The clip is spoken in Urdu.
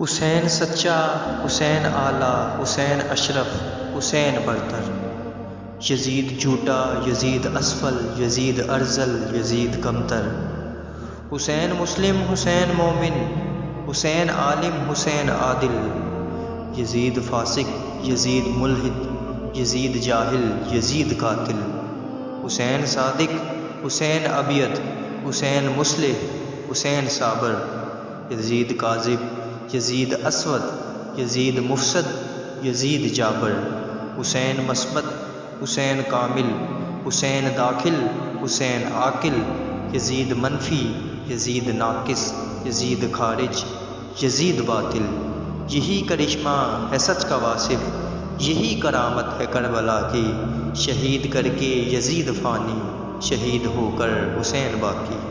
حسین سچا، حسین اعلیٰ، حسین اشرف، حسین برتر۔ یزید جھوٹا، یزید اسفل، یزید ارذل، یزید کمتر۔ حسین مسلم، حسین مومن، حسین عالم، حسین عادل۔ یزید فاسق، یزید ملحد، یزید جاہل، یزید قاتل۔ حسین صادق، حسین ابیض، حسین مصلح، حسین صابر۔ یزید کاذب، یزید اسود، یزید مفسد، یزید جابر۔ حسین مثبت، حسین کامل، حسین داخل، حسین عاقل۔ یزید منفی، یزید ناقص، یزید خارج، یزید باطل۔ یہی کرشمہ ہے سچ کا واصف، یہی کرامت ہے کربلا کی۔ شہید کر کے یزید فانی، شہید ہو کر حسین باقی۔